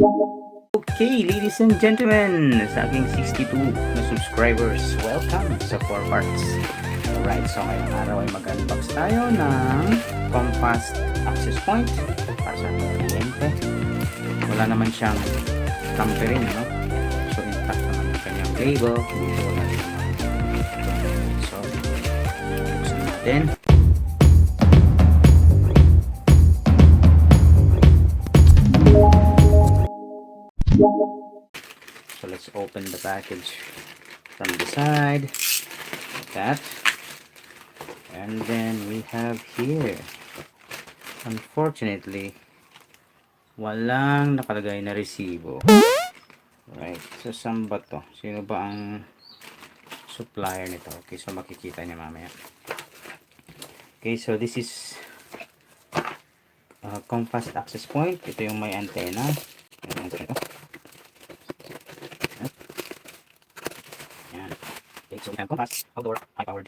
Okay, ladies and gentlemen, sa aking 62 na subscribers, welcome sa 4 parts. Alright, so ngayong araw ay mag-unbox tayo ng Comfast access point para sa ating kliyente. Wala naman siyang tampering, no? So intact naman yung kanyang label. Dito wala naman. So, buksan natin. So let's open the package from the side like that, and then we have here, unfortunately, walang nakalagay na resibo. Right, so saan ba to? Sino ba ang supplier nito? Okay, so makikita niya mamaya. Okay, so this is Comfast access point. Ito yung may antenna. So we have Comfast outdoor high power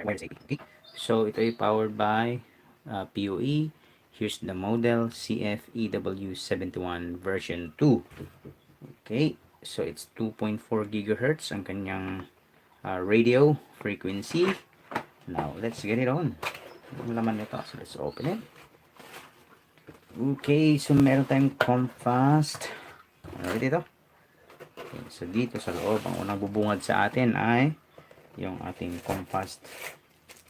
wireless AP. Okay, so ito ay powered by PoE. Here's the model CF-EW71 version 2. Okay, so it's 2.4 gigahertz ang kanyang radio frequency. Now let's get it on. Ang laman nito, so let's open it. Okay, so meron tayong Comfast. Ano dito? Okay, so dito sa loob, ang unang bubungad sa atin ay yung ating Comfast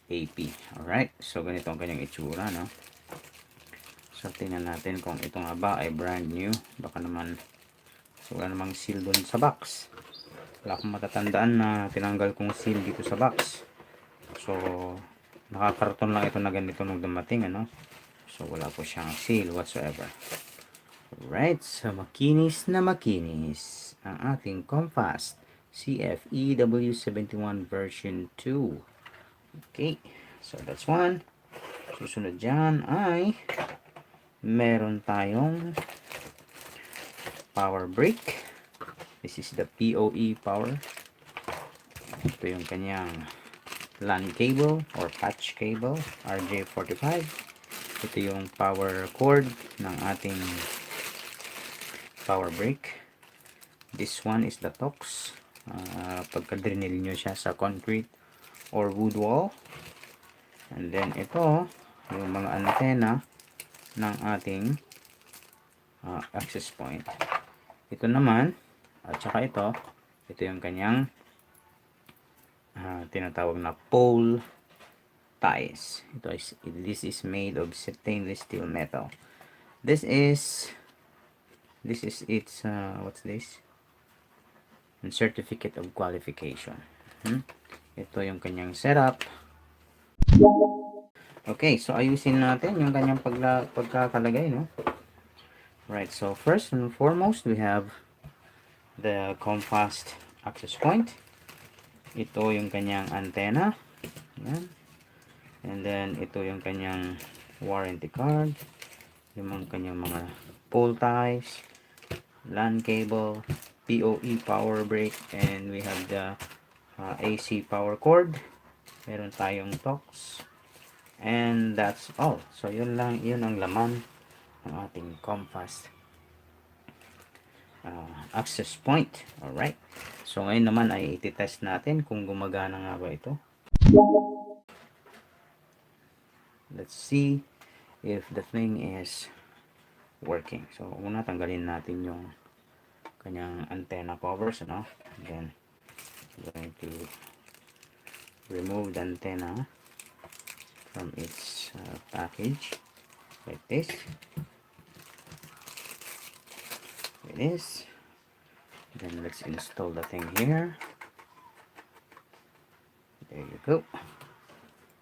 AP. Alright, so ganito ang kanyang itsura, no? So tingnan natin kung ito nga ba ay brand new. Baka naman, so wala namang seal dun sa box. Wala akong matatandaan na tinanggal kong seal dito sa box. So nakakarton lang ito na ganito nung dumating, ano? So wala po siyang seal whatsoever. Alright, so makinis na makinis ang ating Comfast CF-EW71 version 2. Okay, so that's one. Susunod dyan ay meron tayong power brick. This is the PoE power. Ito yung kanyang LAN cable or patch cable, RJ45. Ito yung power cord ng ating power brick. This one is the tox. Pagka-drill nyo siya sa concrete or wood wall. And then ito yung mga antenna ng ating access point. Ito naman, at saka ito yung kanyang tinatawag na pole ties. This is made of stainless steel metal. This is its what's this? Certificate of qualification. Ito yung kanyang setup. Okay, so ayusin natin yung kanyang pagkakalagay, no? Right, so first and foremost, we have the Comfast access point. Ito yung kanyang antenna. Ayan. And then ito yung kanyang warranty card. Yung kanyang mga pole ties, LAN cable, PoE power brick, and we have the AC power cord. Meron tayong tox, and that's all. So yun ang laman ng ating Comfast access point. Alright, so ngayon naman ay ititest natin kung gumagana nga ba ito. Let's see if the thing is working. So una tanggalin natin yung kanyang antenna covers, ano? And then I'm going to remove the antenna from its package like this. It is. Then let's install the thing here. There you go.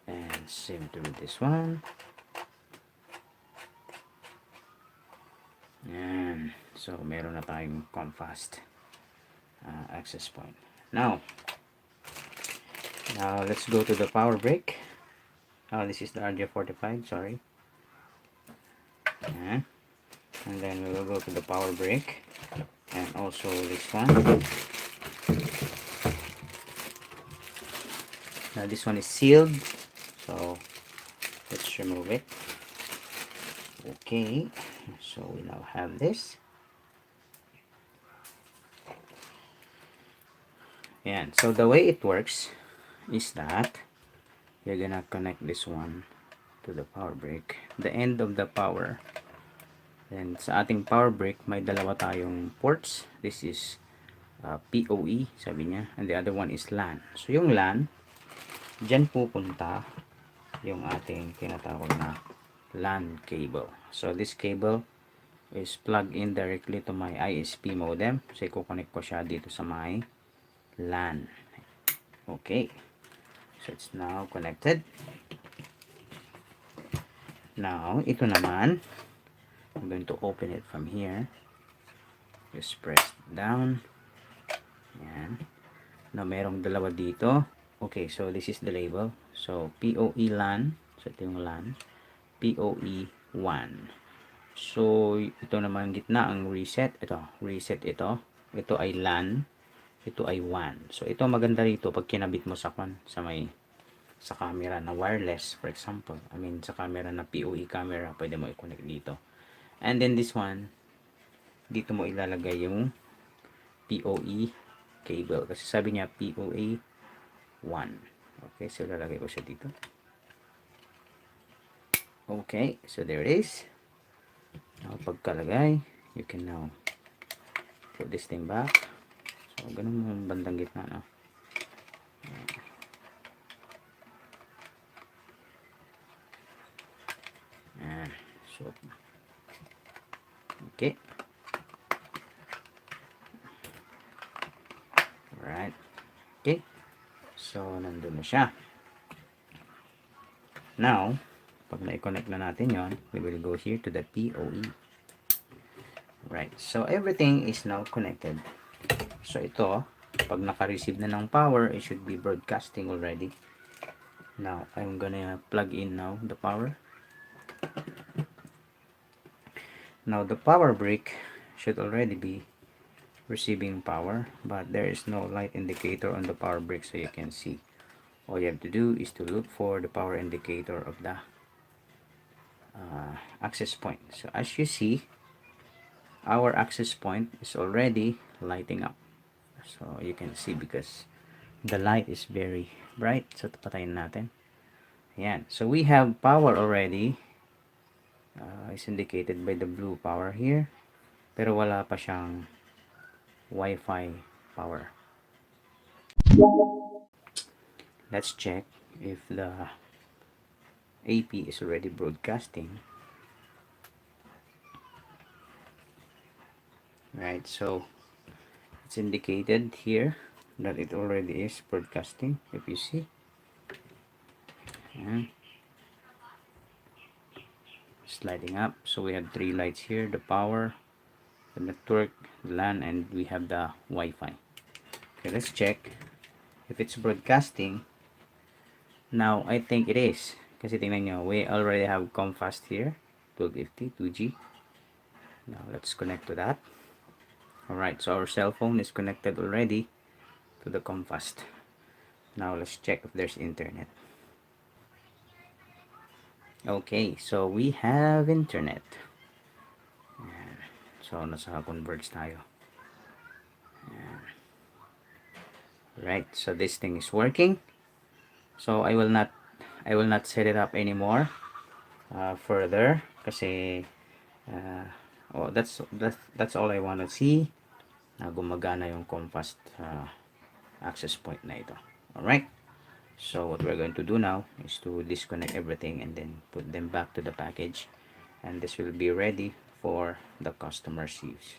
And same to this one. And so meron na tayong Comfast access point. Now let's go to the power brick. This is the RJ45, sorry. And then we will go to the power brick, and also this one. Now this one is sealed, so let's remove it. Okay, so we now have this. Ayan. So the way it works is that you're gonna connect this one to the power brick, the end of the power. Then sa ating power brick, may dalawa tayong ports. This is PoE, sabi niya, and the other one is LAN. So yung LAN, dyan pupunta yung ating tinatawag na LAN cable. So this cable is plugged in directly to my ISP modem. So i-connect ko siya dito sa my LAN. Okay. So it's now connected. Now, ito naman, I'm going to open it from here. Just press down. Yan. Now, merong dalawa dito. Okay, so this is the label. So, PoE LAN. So, ito yung LAN. PoE 1. So, ito naman gitna ang reset. Ito, reset ito. Ito ay LAN. Ito ay 1. So, ito maganda rito pag kinabit mo sa camera na wireless, for example. I mean, sa camera na PoE camera, pwede mo i-connect dito. And then this one, dito mo ilalagay yung PoE cable. Kasi sabi niya PoE 1. Okay, so lalagay ko siya dito. Okay, so there it is. Now, pagkalagay, you can now put this thing back. So, ganun mo yung bandang gitna, no? So, okay. Alright. Okay. So, nandun na siya. Now, pag na-connect na natin yon, we will go here to the PoE. Right. So, everything is now connected. So, ito, pag naka-receive na ng power, it should be broadcasting already. Now, I'm gonna plug in now the power. Now, the power brick should already be receiving power, but there is no light indicator on the power brick, so you can see. All you have to do is to look for the power indicator of the access point. So as you see, our access point is already lighting up. So you can see because the light is very bright. So patayin natin. Ayan. So we have power already. It's indicated by the blue power here. Pero wala pa siyang Wi-Fi power. Let's check if the AP is already broadcasting. Right, so it's indicated here that it already is broadcasting, if you see. And sliding up. So we have three lights here: the power, the network, the LAN, and we have the Wi-Fi. Okay, let's check if it's broadcasting. Now I think it is, kasi tingnan nyo, we already have Comfast here, 1250 2G. Now let's connect to that. Alright, so our cell phone is connected already to the Comfast. Now let's check if there's internet. Okay, so we have internet. Ayan. So nasa converge tayo. Ayan. Right, so this thing is working. So I will not set it up anymore further, kasi that's all I want to see, na gumagana yung Comfast access point na ito. Alright, so what we're going to do now is to disconnect everything and then put them back to the package, and this will be ready for the customer's use.